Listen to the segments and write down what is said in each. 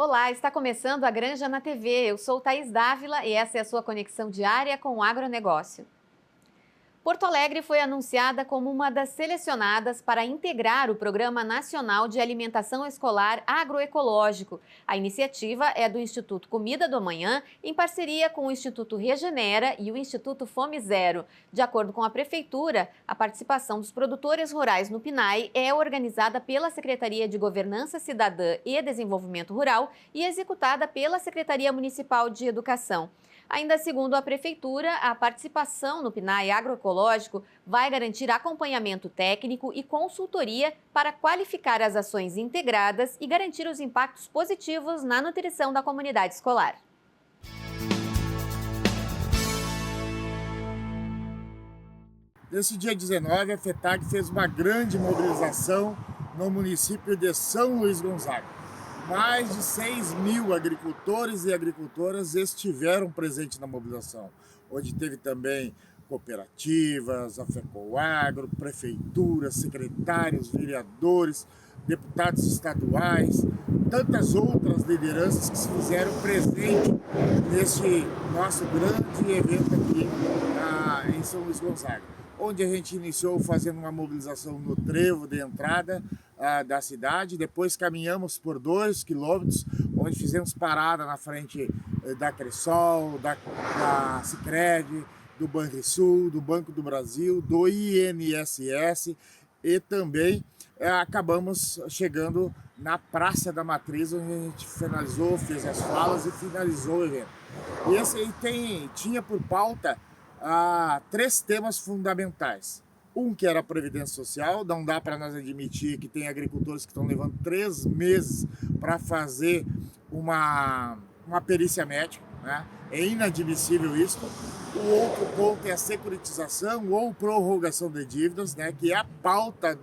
Olá, está começando a Granja na TV. Eu sou Thaís Dávila e essa é a sua conexão diária com o agronegócio. Porto Alegre foi anunciada como uma das selecionadas para integrar o Programa Nacional de Alimentação Escolar Agroecológico. A iniciativa é do Instituto Comida do Amanhã, em parceria com o Instituto Regenera e o Instituto Fome Zero. De acordo com a Prefeitura, a participação dos produtores rurais no PNAE é organizada pela Secretaria de Governança Cidadã e Desenvolvimento Rural e executada pela Secretaria Municipal de Educação. Ainda segundo a Prefeitura, a participação no PNAE agroecológico vai garantir acompanhamento técnico e consultoria para qualificar as ações integradas e garantir os impactos positivos na nutrição da comunidade escolar. Nesse dia 19, a FETAG fez uma grande mobilização no município de São Luís Gonzaga. Mais de 6.000 agricultores e agricultoras estiveram presentes na mobilização, onde teve também cooperativas, a FECOAGRO, prefeituras, secretários, vereadores, deputados estaduais, tantas outras lideranças que se fizeram presente neste nosso grande evento aqui em São Luís Gonzaga, onde a gente iniciou fazendo uma mobilização no trevo de entrada da cidade, depois caminhamos por 2 quilômetros, onde fizemos parada na frente da Cressol, da Sicredi, do Banrisul, do Banco do Brasil, do INSS e também acabamos chegando na Praça da Matriz, onde a gente finalizou, fez as falas e finalizou o evento. E esse aí tinha por pauta 3 temas fundamentais. Um que era a Previdência Social, não dá para nós admitir que tem agricultores que estão levando 3 meses para fazer uma perícia médica, né? É inadmissível isso. O outro ponto é a securitização ou prorrogação de dívidas, né? Que é a pauta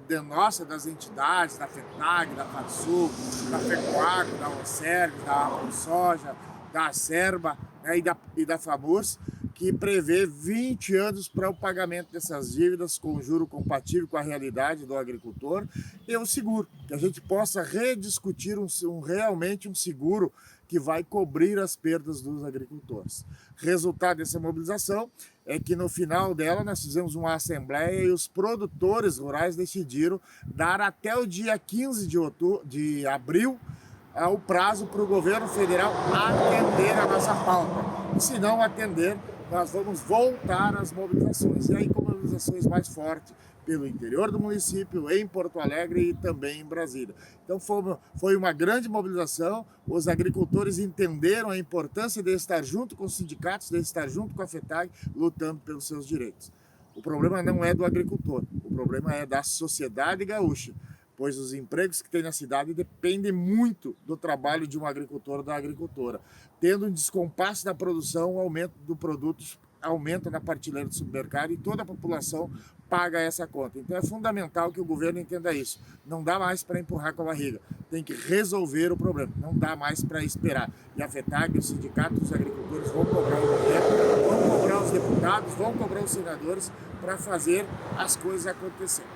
das entidades, da FETAG, da FATSUL, da FECOAGRO, da OCERV, da AproSoja, da Acerba, né? e da FAMURS, que prevê 20 anos para o pagamento dessas dívidas com juro compatível com a realidade do agricultor, e o seguro, que a gente possa rediscutir realmente um seguro que vai cobrir as perdas dos agricultores. Resultado dessa mobilização é que no final dela nós fizemos uma assembleia e os produtores rurais decidiram dar até o dia 15 de abril o prazo para o governo federal atender a nossa pauta. E se não atender, nós vamos voltar às mobilizações. E aí com mobilizações mais fortes pelo interior do município, em Porto Alegre e também em Brasília. Então foi uma grande mobilização, os agricultores entenderam a importância de estar junto com os sindicatos, de estar junto com a FETAG, lutando pelos seus direitos. O problema não é do agricultor, o problema é da sociedade gaúcha, pois os empregos que tem na cidade dependem muito do trabalho de um agricultor ou da agricultora. Tendo um descompasso da produção, o aumento do produto aumenta na prateleira do supermercado e toda a população paga essa conta. Então é fundamental que o governo entenda isso. Não dá mais para empurrar com a barriga, tem que resolver o problema, não dá mais para esperar. E a FETAG, os sindicatos, os agricultores vão cobrar o governo, vão cobrar os deputados, vão cobrar os senadores para fazer as coisas acontecerem.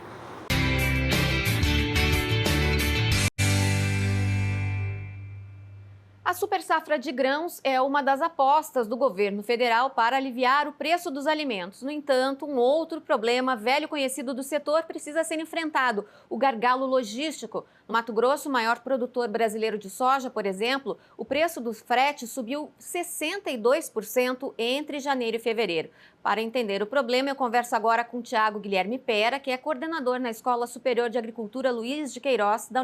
A super safra de grãos é uma das apostas do governo federal para aliviar o preço dos alimentos. No entanto, um outro problema velho conhecido do setor precisa ser enfrentado: o gargalo logístico. No Mato Grosso, o maior produtor brasileiro de soja, por exemplo, o preço do frete subiu 62% entre janeiro e fevereiro. Para entender o problema, eu converso agora com Tiago Guilherme Pera, que é coordenador na Escola Superior de Agricultura Luiz de Queiroz, da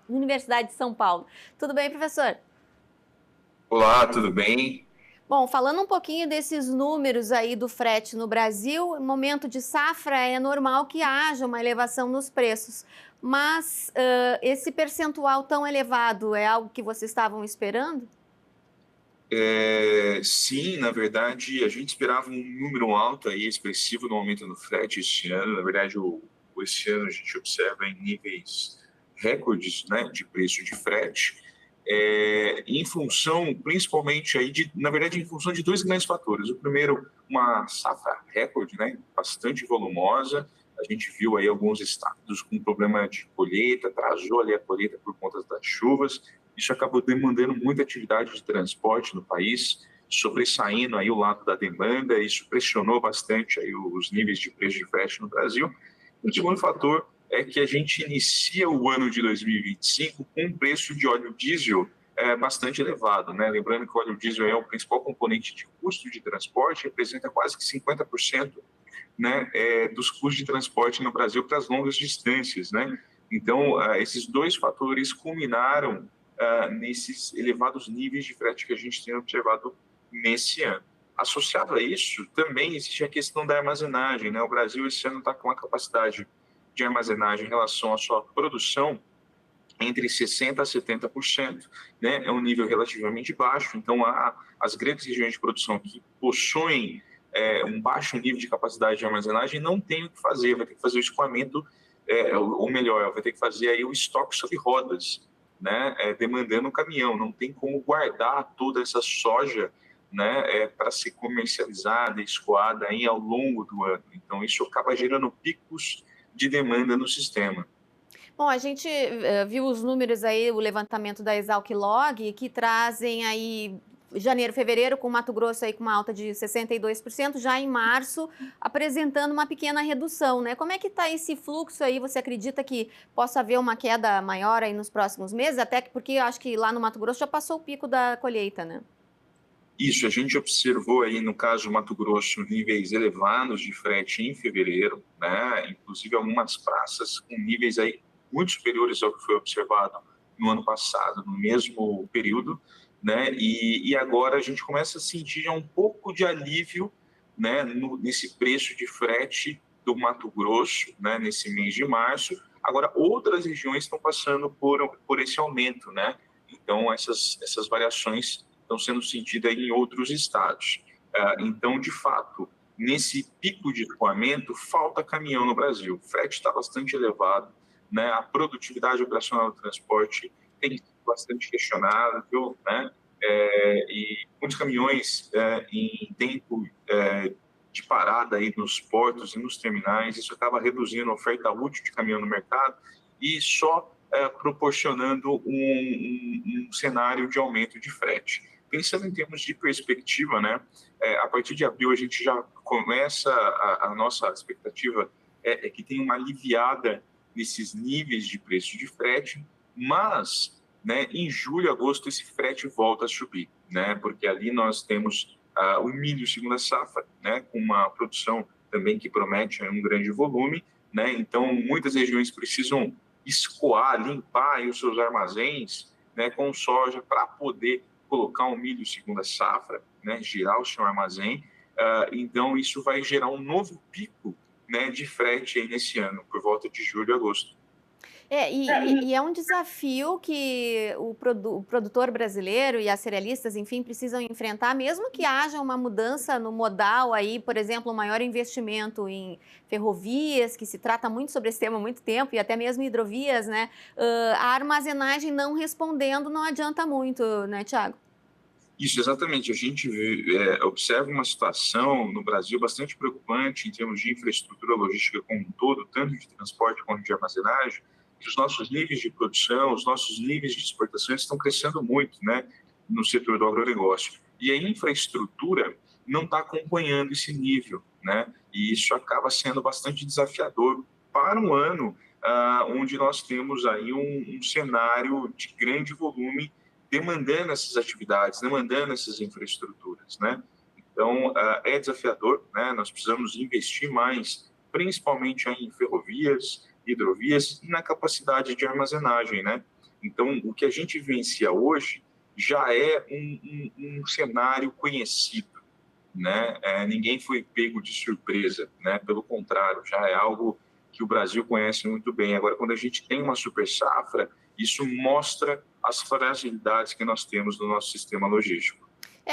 Universidade de São Paulo. Tudo bem, professor? Olá, tudo bem? Bom, falando um pouquinho desses números aí do frete no Brasil, no momento de safra é normal que haja uma elevação nos preços, mas esse percentual tão elevado é algo que vocês estavam esperando? Sim, na verdade, a gente esperava um número alto aí, expressivo no aumento no frete este ano. Na verdade, esse ano a gente observa em níveis recordes, né, de preço de frete. Em função, principalmente, na verdade, em função de 2 grandes fatores. O primeiro, uma safra recorde, né, bastante volumosa. A gente viu aí alguns estados com problema de colheita, atrasou ali a colheita por conta das chuvas. Isso acabou demandando muita atividade de transporte no país, sobressaindo aí o lado da demanda, isso pressionou bastante aí os níveis de preço de frete no Brasil. E o segundo fator é que a gente inicia o ano de 2025 com um preço de óleo diesel bastante elevado, né? Lembrando que o óleo diesel é o principal componente de custo de transporte, representa quase que 50%, né, dos custos de transporte no Brasil para as longas distâncias, né? Então, esses dois fatores culminaram nesses elevados níveis de frete que a gente tem observado nesse ano. Associado a isso, também existe a questão da armazenagem, né? O Brasil esse ano está com uma capacidade de armazenagem em relação à sua produção entre 60% a 70%, né? É um nível relativamente baixo, então as grandes regiões de produção que possuem um baixo nível de capacidade de armazenagem não tem o que fazer, vai ter que fazer o escoamento, ou melhor, vai ter que fazer aí o estoque sobre rodas, né? Demandando um caminhão, não tem como guardar toda essa soja, né, para ser comercializada, escoada aí ao longo do ano. Então isso acaba gerando picos de demanda no sistema. Bom, a gente viu os números aí, o levantamento da Exalc Log, que trazem aí janeiro, fevereiro, com Mato Grosso aí com uma alta de 62%, já em março apresentando uma pequena redução, né? Como é que está esse fluxo aí? Você acredita que possa haver uma queda maior aí nos próximos meses? Até porque eu acho que lá no Mato Grosso já passou o pico da colheita, né? Isso, a gente observou aí, no caso Mato Grosso, níveis elevados de frete em fevereiro, né? Inclusive algumas praças com níveis aí muito superiores ao que foi observado no ano passado, no mesmo período, né? E agora a gente começa a sentir já um pouco de alívio, né, nesse preço de frete do Mato Grosso, né, nesse mês de março. Agora, outras regiões estão passando por esse aumento, né? Então, essas variações estão sendo sentidas em outros estados. Então, de fato, nesse pico de escoamento, falta caminhão no Brasil. O frete está bastante elevado, né? A produtividade operacional do transporte tem sido bastante questionável, né? E muitos caminhões em tempo de parada aí nos portos e nos terminais, isso acaba reduzindo a oferta útil de caminhão no mercado e só proporcionando um cenário de aumento de frete. Pensando em termos de perspectiva, né, a partir de abril a gente já começa, a nossa expectativa é que tenha uma aliviada nesses níveis de preço de frete, mas, né, em julho, agosto, esse frete volta a subir, né, porque ali nós temos o milho segunda safra, né, com uma produção também que promete um grande volume, né, então muitas regiões precisam escoar, limpar aí os seus armazéns, né, com soja para poder colocar um milho segunda safra, né, girar o seu armazém. Então isso vai gerar um novo pico, né, de frete aí nesse ano, por volta de julho e agosto. E é um desafio que o produtor brasileiro e as cerealistas, enfim, precisam enfrentar, mesmo que haja uma mudança no modal aí, por exemplo, um maior investimento em ferrovias, que se trata muito sobre esse tema há muito tempo, e até mesmo hidrovias, né? A armazenagem não respondendo não adianta muito, né, Tiago? Isso, exatamente. A gente observa uma situação no Brasil bastante preocupante em termos de infraestrutura logística como um todo, tanto de transporte quanto de armazenagem, que os nossos níveis de produção, os nossos níveis de exportações estão crescendo muito, né, no setor do agronegócio. E a infraestrutura não está acompanhando esse nível, né, e isso acaba sendo bastante desafiador para um ano onde nós temos aí um cenário de grande volume demandando essas atividades, demandando essas infraestruturas, né? Então, é desafiador, né? Nós precisamos investir mais, principalmente em ferrovias, hidrovias e na capacidade de armazenagem, né? Então, o que a gente vivencia hoje já é um cenário conhecido, né? Ninguém foi pego de surpresa, né? Pelo contrário, já é algo que o Brasil conhece muito bem. Agora, quando a gente tem uma super safra, isso mostra as fragilidades que nós temos no nosso sistema logístico.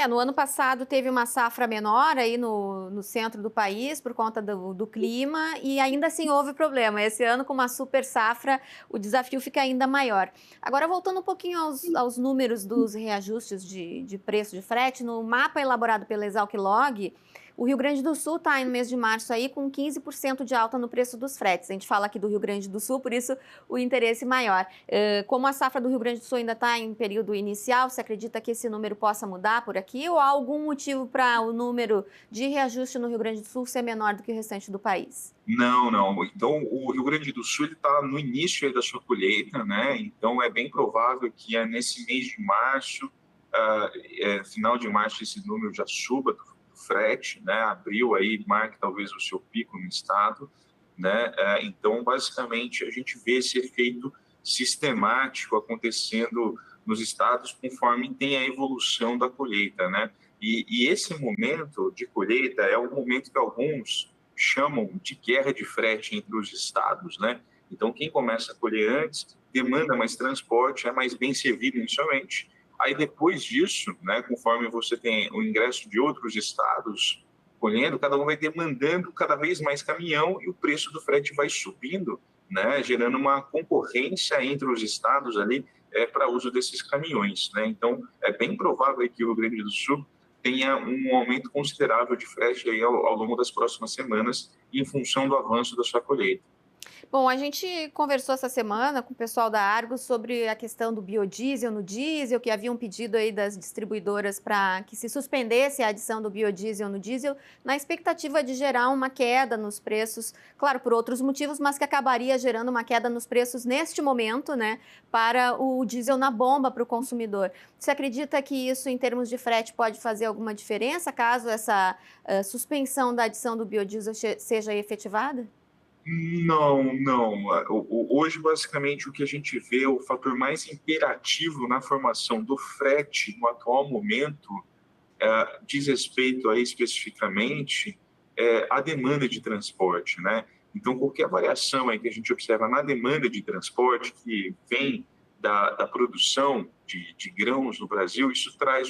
No ano passado teve uma safra menor aí no centro do país por conta do clima e ainda assim houve problema. Esse ano, com uma super safra, o desafio fica ainda maior. Agora, voltando um pouquinho aos números dos reajustes de preço de frete, no mapa elaborado pela Exalc Log, O Rio Grande do Sul está no mês de março aí com 15% de alta no preço dos fretes. A gente fala aqui do Rio Grande do Sul, por isso o interesse maior. Como a safra do Rio Grande do Sul ainda está em período inicial, você acredita que esse número possa mudar por aqui ou há algum motivo para o número de reajuste no Rio Grande do Sul ser menor do que o restante do país? Não, não. Então, o Rio Grande do Sul está no início aí da sua colheita, né? Então, é bem provável que nesse mês de março, final de março, esse número já suba do frete, né? Abril aí marque talvez o seu pico no estado, né? Então, basicamente, a gente vê esse efeito sistemático acontecendo nos estados conforme tem a evolução da colheita, né? E esse momento de colheita é o momento que alguns chamam de guerra de frete entre os estados, né? Então, quem começa a colher antes demanda mais transporte, é mais bem servido inicialmente. Aí, depois disso, né, conforme você tem o ingresso de outros estados colhendo, cada um vai demandando cada vez mais caminhão e o preço do frete vai subindo, né, gerando uma concorrência entre os estados ali para uso desses caminhões, né? Então, é bem provável que o Rio Grande do Sul tenha um aumento considerável de frete aí ao longo das próximas semanas, em função do avanço da sua colheita. Bom, a gente conversou essa semana com o pessoal da Argos sobre a questão do biodiesel no diesel, que havia um pedido aí das distribuidoras para que se suspendesse a adição do biodiesel no diesel, na expectativa de gerar uma queda nos preços, claro, por outros motivos, mas que acabaria gerando uma queda nos preços neste momento, né, para o diesel na bomba para o consumidor. Você acredita que isso, em termos de frete, pode fazer alguma diferença caso essa suspensão da adição do biodiesel seja efetivada? Não, não. Hoje, basicamente, o que a gente vê, o fator mais imperativo na formação do frete no atual momento, diz respeito aí especificamente à demanda de transporte, né? Então, qualquer variação aí que a gente observa na demanda de transporte, que vem da produção de grãos no Brasil, isso traz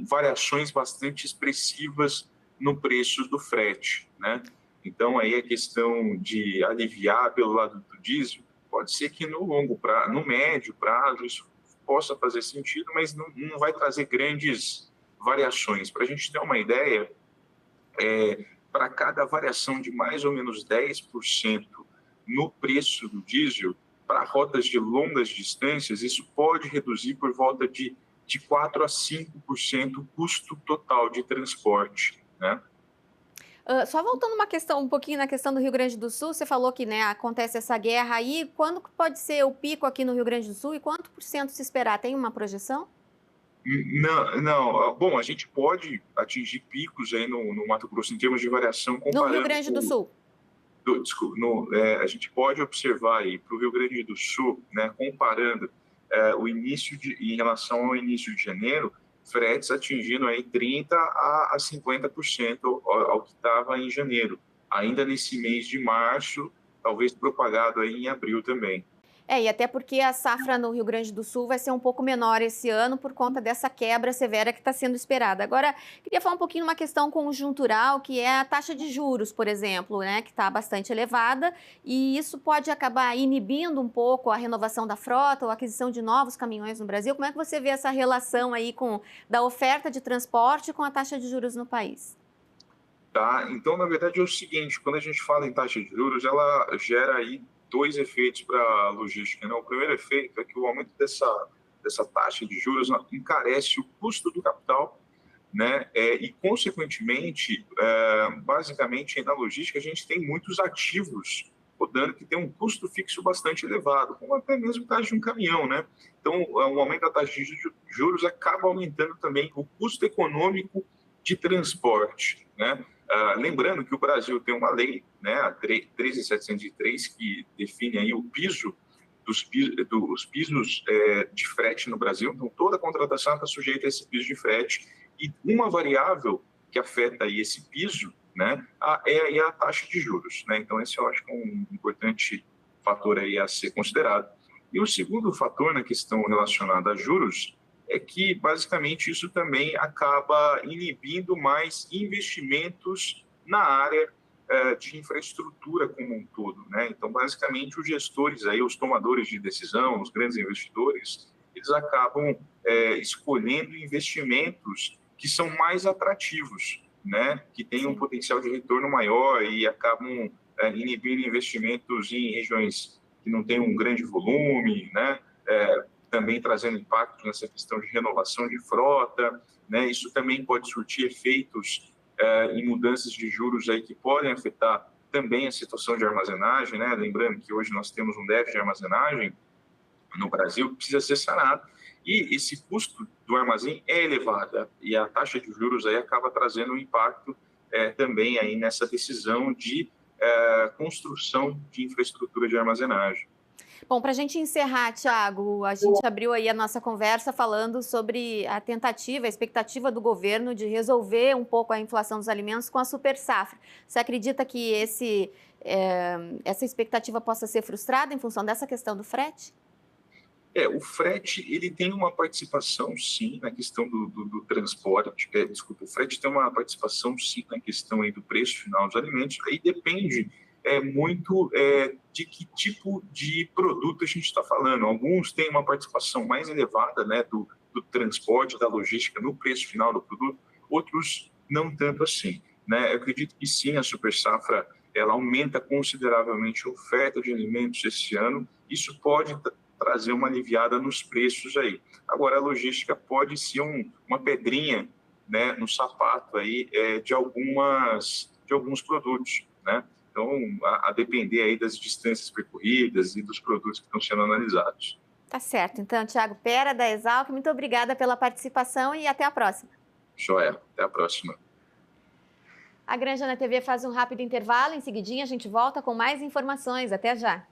variações bastante expressivas no preço do frete, né? Então, aí a questão de aliviar pelo lado do diesel, pode ser que no médio prazo isso possa fazer sentido, mas não vai trazer grandes variações. Para a gente ter uma ideia, para cada variação de mais ou menos 10% no preço do diesel, para rotas de longas distâncias, isso pode reduzir por volta de 4 a 5% o custo total de transporte, né? Só voltando um pouquinho na questão do Rio Grande do Sul, você falou que, né, acontece essa guerra aí. Quando pode ser o pico aqui no Rio Grande do Sul e quanto por cento se esperar? Tem uma projeção? Não, não. Bom, a gente pode atingir picos aí no Mato Grosso em termos de variação No Rio comparando Grande do Sul? Desculpa, a gente pode observar aí para o Rio Grande do Sul, né, comparando em relação ao início de janeiro, fretes atingindo aí 30% a 50% ao que estava em janeiro. Ainda nesse mês de março, talvez propagado aí em abril também. E até porque a safra no Rio Grande do Sul vai ser um pouco menor esse ano por conta dessa quebra severa que está sendo esperada. Agora, queria falar um pouquinho de uma questão conjuntural, que é a taxa de juros, por exemplo, né, que está bastante elevada, e isso pode acabar inibindo um pouco a renovação da frota ou a aquisição de novos caminhões no Brasil. Como é que você vê essa relação aí da oferta de transporte com a taxa de juros no país? Tá? Então, na verdade, é o seguinte, quando a gente fala em taxa de juros, ela gera aí dois efeitos para a logística, né? O primeiro efeito é que o aumento dessa taxa de juros encarece o custo do capital, né? E, consequentemente, basicamente, na logística, a gente tem muitos ativos rodando que tem um custo fixo bastante elevado, como até mesmo o caso de um caminhão, né? Então, o aumento da taxa de juros acaba aumentando também o custo econômico de transporte, né? Lembrando que o Brasil tem uma lei, né, a 13.703, que define aí o piso dos pisos de frete no Brasil. Então, toda contratação está sujeita a esse piso de frete. E uma variável que afeta aí esse piso, né, é a taxa de juros, né? Então, esse eu acho que é um importante fator aí a ser considerado. E o segundo fator na questão relacionada a juros é que, basicamente, isso também acaba inibindo mais investimentos na área de infraestrutura como um todo, né? Então, basicamente, os gestores, aí, os tomadores de decisão, os grandes investidores, eles acabam escolhendo investimentos que são mais atrativos, né, que têm um potencial de retorno maior e acabam inibindo investimentos em regiões que não têm um grande volume, né, também trazendo impacto nessa questão de renovação de frota, né, isso também pode surtir efeitos em mudanças de juros aí que podem afetar também a situação de armazenagem, né, lembrando que hoje nós temos um déficit de armazenagem no Brasil que precisa ser sanado, e esse custo do armazém é elevado, e a taxa de juros aí acaba trazendo um impacto também aí nessa decisão de construção de infraestrutura de armazenagem. Bom, para a gente encerrar, Thiago, a gente abriu aí a nossa conversa falando sobre a tentativa, a expectativa do governo de resolver um pouco a inflação dos alimentos com a super safra. Você acredita que essa expectativa possa ser frustrada em função dessa questão do frete? O frete, ele tem uma participação, sim, na questão do transporte, desculpa, o frete tem uma participação, sim, na questão aí do preço final dos alimentos, aí depende muito de que tipo de produto a gente está falando. Alguns têm uma participação mais elevada, né, do transporte, da logística no preço final do produto, outros não tanto assim, né? Eu acredito que sim, a super safra, ela aumenta consideravelmente a oferta de alimentos esse ano, isso pode trazer uma aliviada nos preços aí. Agora, a logística pode ser uma pedrinha, né, no sapato aí, de alguns produtos, né? Então, a depender aí das distâncias percorridas e dos produtos que estão sendo analisados. Tá certo. Então, Thiago Pera, da Exalc, muito obrigada pela participação e até a próxima. Joia, até a próxima. A Granja na TV faz um rápido intervalo, em seguidinha a gente volta com mais informações. Até já.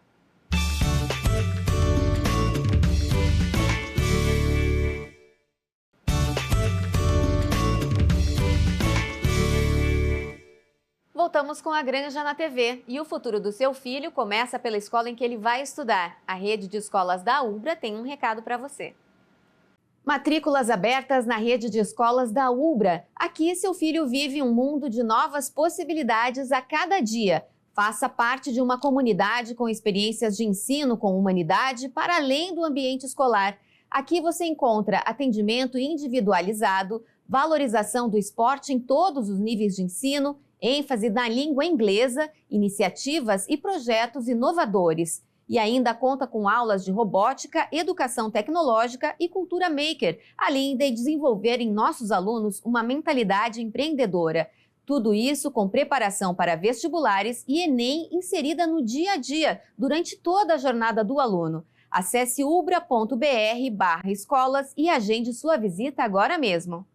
Voltamos com a Granja na TV e o futuro do seu filho começa pela escola em que ele vai estudar. A rede de escolas da UBRA tem um recado para você. Matrículas abertas na rede de escolas da UBRA. Aqui seu filho vive um mundo de novas possibilidades a cada dia. Faça parte de uma comunidade com experiências de ensino com humanidade para além do ambiente escolar. Aqui você encontra atendimento individualizado, valorização do esporte em todos os níveis de ensino, ênfase na língua inglesa, iniciativas e projetos inovadores. E ainda conta com aulas de robótica, educação tecnológica e cultura maker, além de desenvolver em nossos alunos uma mentalidade empreendedora. Tudo isso com preparação para vestibulares e Enem inserida no dia a dia, durante toda a jornada do aluno. Acesse ubra.br/escolas e agende sua visita agora mesmo.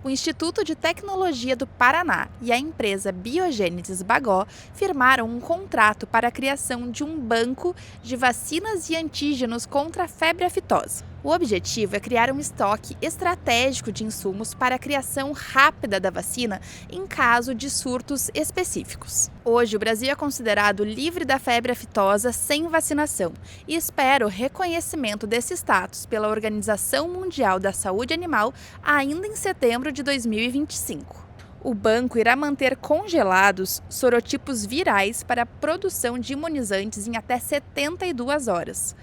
O Instituto de Tecnologia do Paraná e a empresa Biogênesis Bagó firmaram um contrato para a criação de um banco de vacinas e antígenos contra a febre aftosa. O objetivo é criar um estoque estratégico de insumos para a criação rápida da vacina em caso de surtos específicos. Hoje, o Brasil é considerado livre da febre aftosa sem vacinação e espera o reconhecimento desse status pela Organização Mundial da Saúde Animal ainda em setembro de 2025. O banco irá manter congelados sorotipos virais para a produção de imunizantes em até 72 horas.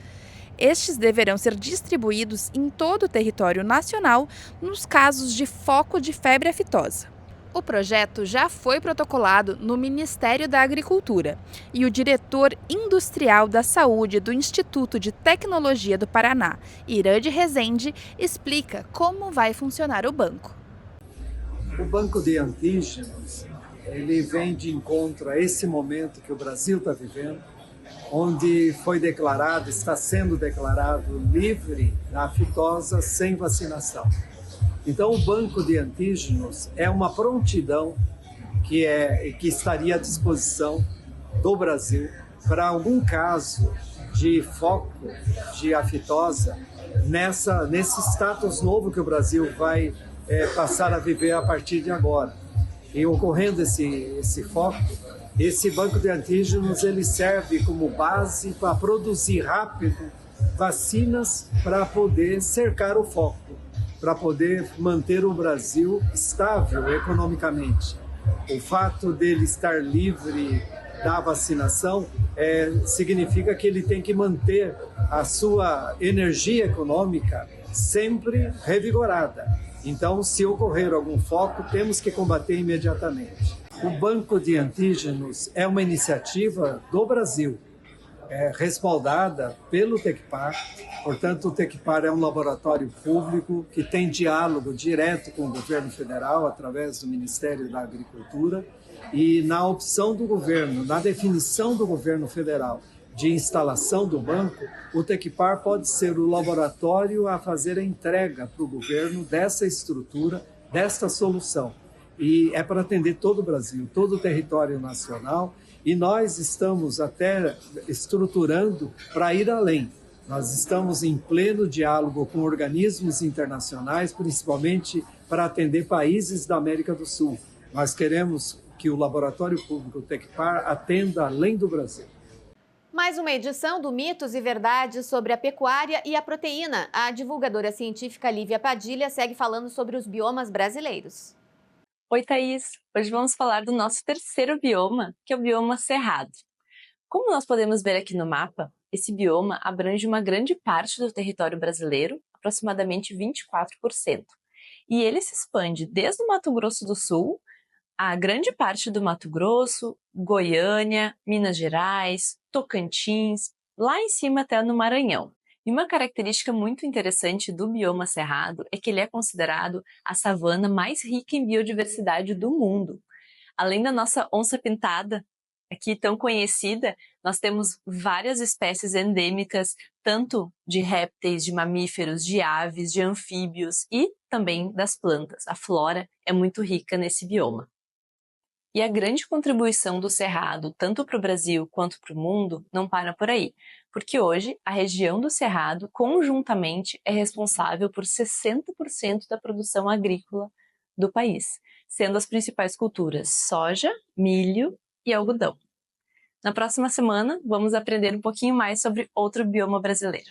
Estes deverão ser distribuídos em todo o território nacional nos casos de foco de febre aftosa. O projeto já foi protocolado no Ministério da Agricultura e o diretor industrial da saúde do Instituto de Tecnologia do Paraná, Irande Rezende, explica como vai funcionar o banco. O banco de antígenos, ele vem de encontro a esse momento que o Brasil está vivendo, onde está sendo declarado livre da aftosa sem vacinação. Então, o banco de antígenos é uma prontidão que estaria à disposição do Brasil para algum caso de foco de aftosa nesse status novo que o Brasil vai passar a viver a partir de agora. E ocorrendo esse foco, esse banco de antígenos ele serve como base para produzir rápido vacinas para poder cercar o foco, para poder manter o Brasil estável economicamente. O fato dele estar livre da vacinação significa que ele tem que manter a sua energia econômica sempre revigorada. Então, se ocorrer algum foco, temos que combater imediatamente. O Banco de Antígenos é uma iniciativa do Brasil, respaldada pelo Tecpar. Portanto, o Tecpar é um laboratório público que tem diálogo direto com o governo federal através do Ministério da Agricultura, e na opção do governo, na definição do governo federal de instalação do banco, o Tecpar pode ser o laboratório a fazer a entrega para o governo dessa estrutura, desta solução. E é para atender todo o Brasil, todo o território nacional, e nós estamos até estruturando para ir além. Nós estamos em pleno diálogo com organismos internacionais, principalmente para atender países da América do Sul. Nós queremos que o Laboratório Público Tecpar atenda além do Brasil. Mais uma edição do Mitos e Verdades sobre a pecuária e a proteína. A divulgadora científica Lívia Padilha segue falando sobre os biomas brasileiros. Oi, Thaís! Hoje vamos falar do nosso terceiro bioma, que é o bioma Cerrado. Como nós podemos ver aqui no mapa, esse bioma abrange uma grande parte do território brasileiro, aproximadamente 24%. E ele se expande desde o Mato Grosso do Sul, a grande parte do Mato Grosso, Goiânia, Minas Gerais, Tocantins, lá em cima até no Maranhão. E uma característica muito interessante do bioma Cerrado é que ele é considerado a savana mais rica em biodiversidade do mundo. Além da nossa onça-pintada, aqui tão conhecida, nós temos várias espécies endêmicas, tanto de répteis, de mamíferos, de aves, de anfíbios e também das plantas. A flora é muito rica nesse bioma. E a grande contribuição do Cerrado, tanto para o Brasil quanto para o mundo, não para por aí, porque hoje a região do Cerrado, conjuntamente, é responsável por 60% da produção agrícola do país, sendo as principais culturas soja, milho e algodão. Na próxima semana, vamos aprender um pouquinho mais sobre outro bioma brasileiro.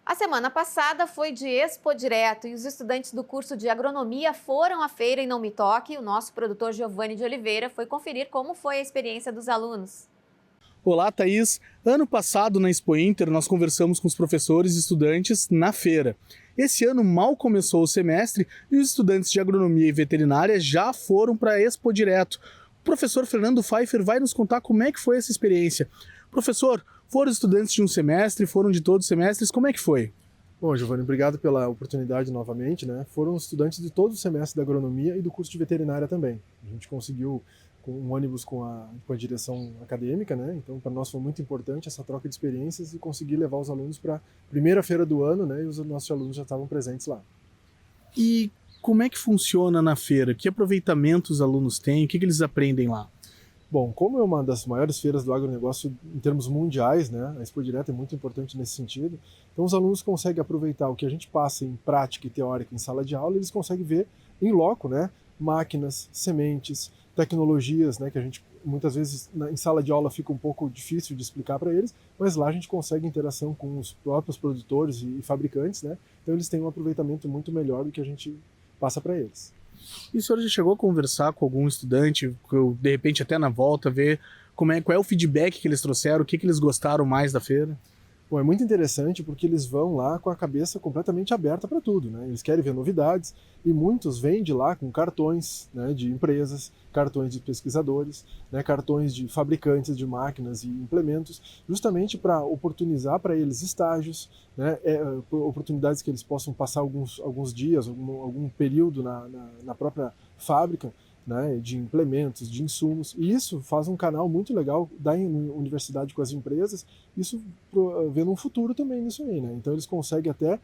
A semana passada foi de Expo Direto e os estudantes do curso de agronomia foram à feira em Não Me Toque. O nosso produtor Giovanni de Oliveira foi conferir como foi a experiência dos alunos. Olá, Thaís. Ano passado, na Expo Inter, nós conversamos com os professores e estudantes na feira. Esse ano mal começou o semestre e os estudantes de agronomia e veterinária já foram para a Expo Direto. O professor Fernando Pfeiffer vai nos contar como é que foi essa experiência. Professor, foram estudantes de um semestre, foram de todos os semestres, como é que foi? Bom, Giovanni, obrigado pela oportunidade novamente, né? Foram estudantes de todo o semestre da agronomia e do curso de veterinária também. A gente conseguiu um ônibus com a direção acadêmica, né? Então, para nós foi muito importante essa troca de experiências e conseguir levar os alunos para a primeira feira do ano, né? E os nossos alunos já estavam presentes lá. E como é que funciona na feira? Que aproveitamento os alunos têm? O que eles aprendem lá? Bom, como é uma das maiores feiras do agronegócio em termos mundiais, né, a Expo Direto é muito importante nesse sentido, então os alunos conseguem aproveitar o que a gente passa em prática e teórica em sala de aula, eles conseguem ver em loco, né, máquinas, sementes, tecnologias, né, que a gente muitas vezes em sala de aula fica um pouco difícil de explicar para eles, mas lá a gente consegue interação com os próprios produtores e fabricantes, né, então eles têm um aproveitamento muito melhor do que a gente passa para eles. E o senhor já chegou a conversar com algum estudante, de repente até na volta, ver qual é o feedback que eles trouxeram, o que eles gostaram mais da feira? Bom, é muito interessante porque eles vão lá com a cabeça completamente aberta para tudo, né? Eles querem ver novidades e muitos vêm de lá com cartões, né, de empresas, cartões de pesquisadores, né, cartões de fabricantes de máquinas e implementos, justamente para oportunizar para eles estágios, né, oportunidades que eles possam passar alguns dias, algum período na própria fábrica, né, de implementos, de insumos, e isso faz um canal muito legal da universidade com as empresas, isso vendo um futuro também nisso aí, né? Então eles conseguem até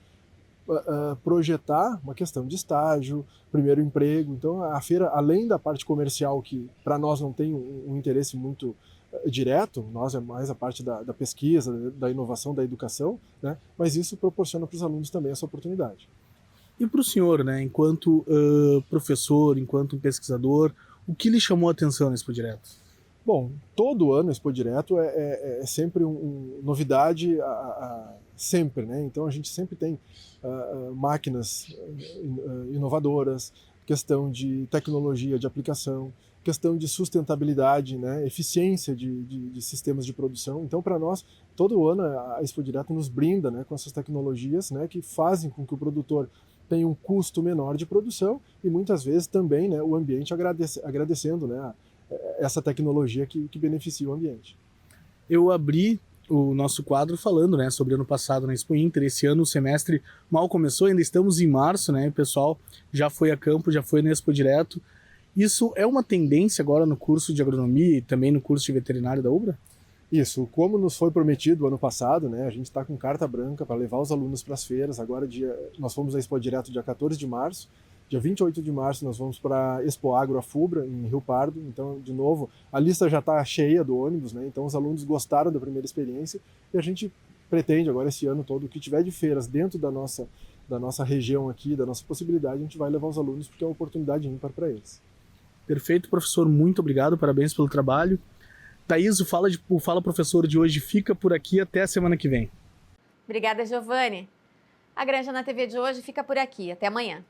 projetar uma questão de estágio, primeiro emprego. Então a feira, além da parte comercial, que para nós não tem um interesse muito direto, nós é mais a parte da pesquisa, da inovação, da educação, né? Mas isso proporciona para os alunos também essa oportunidade. E para o senhor, né, enquanto professor, enquanto pesquisador, o que lhe chamou a atenção na Expo Direto? Bom, todo ano a Expo Direto é sempre novidade, sempre, né? Então a gente sempre tem máquinas inovadoras, questão de tecnologia de aplicação, questão de sustentabilidade, né, eficiência de sistemas de produção. Então, para nós, todo ano a Expo Direto nos brinda, né, com essas tecnologias, né, que fazem com que o produtor tenha um custo menor de produção e muitas vezes também, né, o ambiente agradecendo, né, essa tecnologia que beneficia o ambiente. Eu abri o nosso quadro falando, né, sobre ano passado na Expo Inter. Esse ano o semestre mal começou, ainda estamos em março, né, o pessoal já foi a campo, já foi na Expo Direto. Isso é uma tendência agora no curso de agronomia e também no curso de veterinário da UBRA? Isso, como nos foi prometido ano passado, né, a gente está com carta branca para levar os alunos para as feiras. Agora nós fomos à Expo Direto dia 14 de março, dia 28 de março nós vamos para a Expo Agro Afubra, em Rio Pardo. Então, de novo, a lista já está cheia do ônibus, né, então os alunos gostaram da primeira experiência e a gente pretende agora esse ano todo, o que tiver de feiras dentro da nossa região aqui, da nossa possibilidade, a gente vai levar os alunos porque é uma oportunidade ímpar para eles. Perfeito, professor, muito obrigado, parabéns pelo trabalho. Thaís, o Fala Professor de hoje fica por aqui, até a semana que vem. Obrigada, Giovanni. A Granja na TV de hoje fica por aqui, até amanhã.